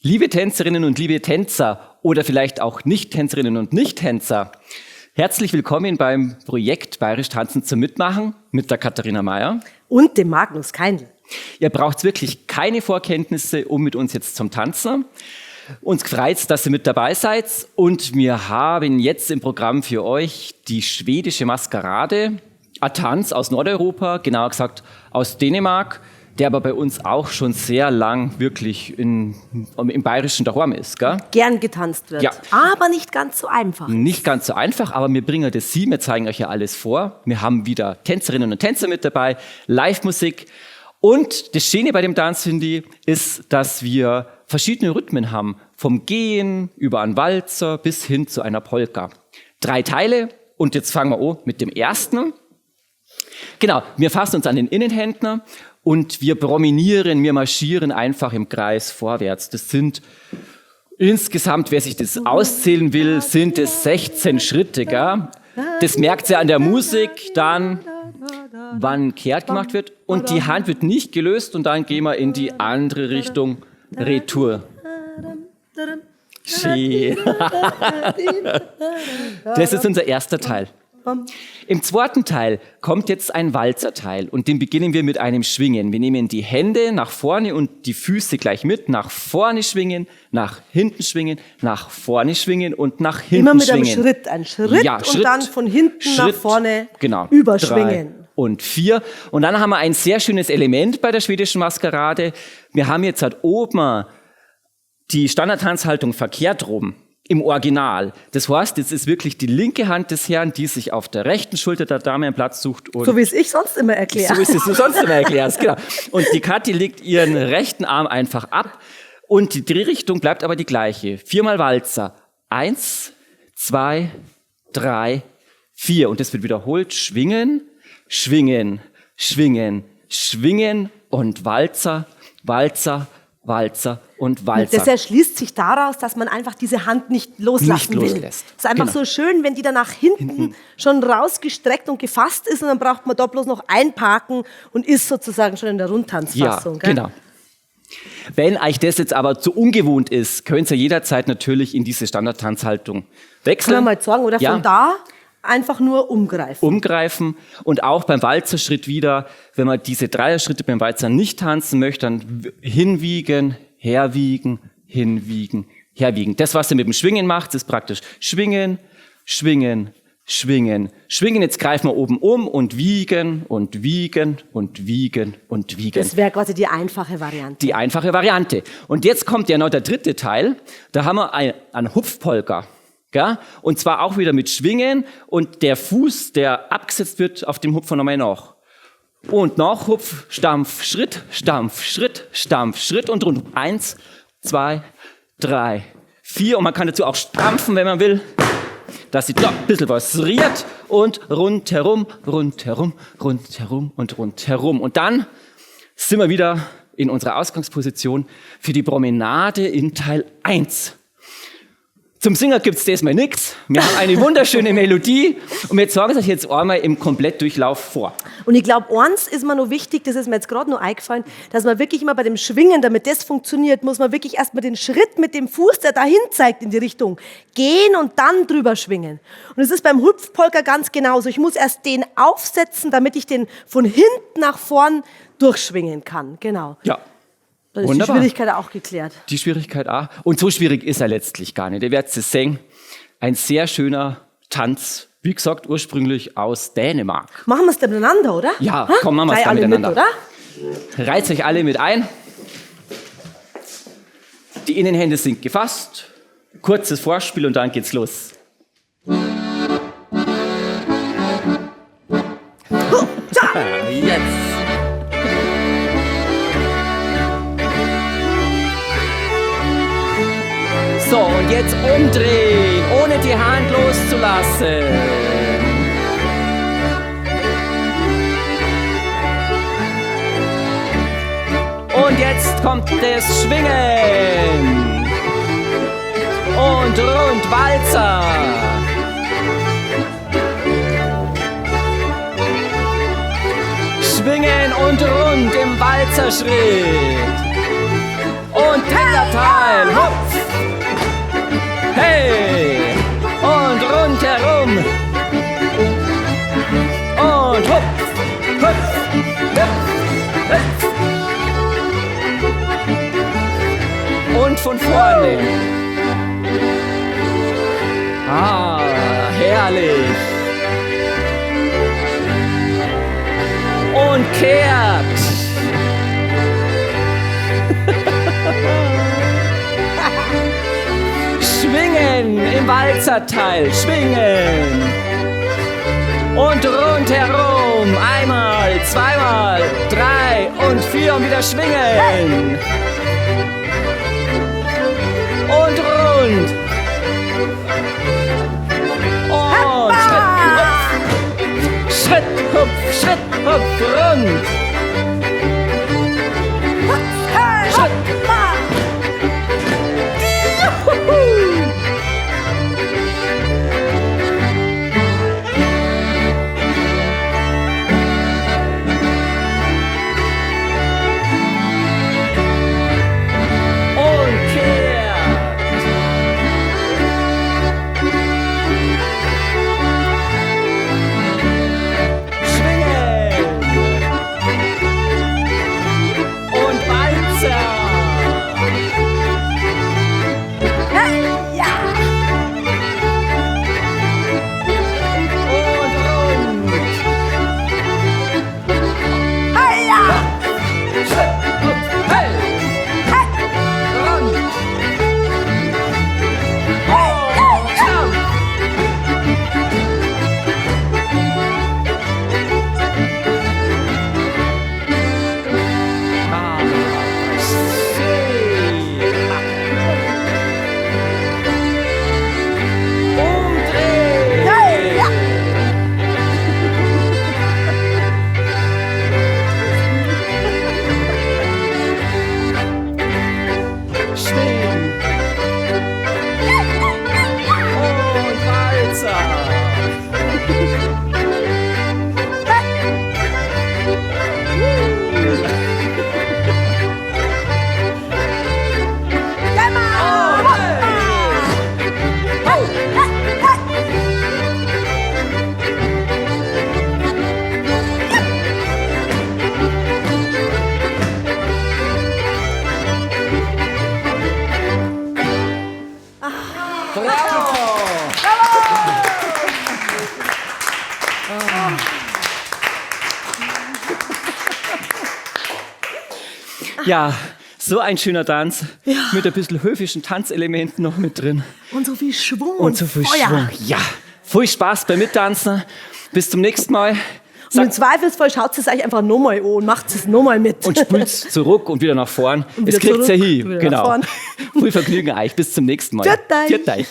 Liebe Tänzerinnen und liebe Tänzer oder vielleicht auch Nicht-Tänzerinnen und Nicht-Tänzer, herzlich willkommen beim Projekt Bayerisch Tanzen zum Mitmachen mit der Katharina Mayer und dem Magnus Keindl. Ihr braucht wirklich keine Vorkenntnisse, um mit uns jetzt zum Tanzen. Uns freut es, dass ihr mit dabei seid und wir haben jetzt im Programm für euch die schwedische Maskerade, ein Tanz aus Nordeuropa, genauer gesagt aus Dänemark, der aber bei uns auch schon sehr lang wirklich im Bayerischen daheim ist. Gell? Gern getanzt wird, ja. Aber nicht ganz so einfach. Nicht ganz so einfach, aber wir bringen das wir zeigen euch ja alles vor. Wir haben wieder Tänzerinnen und Tänzer mit dabei, Live-Musik. Und das Schöne bei dem Tanz, finde ich, ist, dass wir verschiedene Rhythmen haben. Vom Gehen über einen Walzer bis hin zu einer Polka. 3 Teile und jetzt fangen wir an mit dem ersten. Genau, wir fassen uns an den Innenhändler und wir promenieren, wir marschieren einfach im Kreis vorwärts. Das sind insgesamt, wer sich das auszählen will, sind es 16 Schritte. Gell? Das merkt ihr an der Musik dann, wann kehrt gemacht wird. Und die Hand wird nicht gelöst und dann gehen wir in die andere Richtung, Retour. Schön. Das ist unser erster Teil. Im zweiten Teil kommt jetzt ein Walzerteil und den beginnen wir mit einem Schwingen. Wir nehmen die Hände nach vorne und die Füße gleich mit. Nach vorne schwingen, nach hinten schwingen, nach vorne schwingen und nach hinten Immer mit schwingen. Ein Schritt ja, und dann von hinten nach vorne überschwingen. 3 und 4. Und dann haben wir ein sehr schönes Element bei der schwedischen Maskerade. Wir haben jetzt halt oben die Standardtanzhaltung verkehrt rum. Im Original. Das heißt, jetzt ist wirklich die linke Hand des Herrn, die sich auf der rechten Schulter der Dame einen Platz sucht. Und so wie es ich sonst immer erkläre. So wie es du sonst immer erklärst, genau. Und die Kathi legt ihren rechten Arm einfach ab und die Drehrichtung bleibt aber die gleiche. 4-mal Walzer. 1, 2, 3, 4. Und das wird wiederholt. Schwingen, schwingen, schwingen, schwingen und Walzer, Walzer, Walzer und Walzer. Das erschließt sich daraus, dass man einfach diese Hand nicht loslassen will. Es ist einfach so schön, wenn die dann nach hinten schon rausgestreckt und gefasst ist und dann braucht man da bloß noch einparken und ist sozusagen schon in der Rundtanzfassung. Ja, genau. Wenn euch das jetzt aber zu ungewohnt ist, könnt ihr jederzeit natürlich in diese Standardtanzhaltung wechseln. Kann man mal sagen, oder von da einfach nur umgreifen. Umgreifen und auch beim Walzerschritt wieder, wenn man diese Dreierschritte beim Walzer nicht tanzen möchte, dann hinwiegen, herwiegen, hinwiegen, herwiegen. Das, was ihr mit dem Schwingen macht, ist praktisch schwingen, schwingen, schwingen, schwingen. Jetzt greifen wir oben um und wiegen und wiegen und wiegen und wiegen. Das wäre quasi die einfache Variante. Die einfache Variante. Und jetzt kommt ja noch der dritte Teil. Da haben wir einen Hupfpolka. Ja, und zwar auch wieder mit Schwingen und der Fuß, der abgesetzt wird, auf dem Hupfer nochmal nach. Und nach Hupf, Stampf, Schritt, Stampf, Schritt, Stampf, Schritt und rund. 1, 2, 3, 4 und man kann dazu auch stampfen, wenn man will, dass sie da ein bisschen was riert und rundherum, rundherum, rundherum und rundherum. Und dann sind wir wieder in unserer Ausgangsposition für die Promenade in Teil 1. Zum Singen gibt's diesmal nichts. Wir haben eine wunderschöne Melodie und wir sagen es euch jetzt einmal im Komplettdurchlauf vor. Und ich glaube, eins ist mir noch wichtig, das ist mir jetzt gerade noch eingefallen, dass man wirklich immer bei dem Schwingen, damit das funktioniert, muss man wirklich erstmal den Schritt mit dem Fuß, der dahin zeigt in die Richtung, gehen und dann drüber schwingen. Und es ist beim Hupfpolka ganz genauso. Ich muss erst den aufsetzen, damit ich den von hinten nach vorn durchschwingen kann. Genau. Ja. Dann ist die Schwierigkeit auch geklärt. Die Schwierigkeit auch. Und so schwierig ist er letztlich gar nicht. Ihr werdet es sehen. Ein sehr schöner Tanz, wie gesagt, ursprünglich aus Dänemark. Machen wir es dann miteinander, oder? Ja, komm, machen wir es dann miteinander. Reizt euch alle mit ein. Die Innenhände sind gefasst. Kurzes Vorspiel und dann geht's los. Jetzt. So, und jetzt umdrehen, ohne die Hand loszulassen. Und jetzt kommt das Schwingen. Und rund, Walzer. Schwingen und rund im Walzerschritt. Und dritter Teil. und von vorne. Ah, herrlich. Und kehrt. Schwingen im Walzerteil, schwingen. Und rundherum, einmal, zweimal, 3 und 4 und wieder schwingen. Und rund. Und Schritt, hupf, Schritt, hupf, rund. Schritt. Ja, so ein schöner Tanz mit ein bisschen höfischen Tanzelementen noch mit drin. Und so viel Schwung Und so viel Feuer. Schwung. Ja, viel Spaß beim Mittanzen. Bis zum nächsten Mal. Und im Zweifelsfall schaut es euch einfach nochmal an und macht es nochmal mit. Und spült zurück und wieder nach vorn. Und Es wieder kriegt's ja zurück hin. und wieder nach Genau. vorn. Viel Vergnügen euch. Bis zum nächsten Mal. Pfiat euch. Pfiat euch.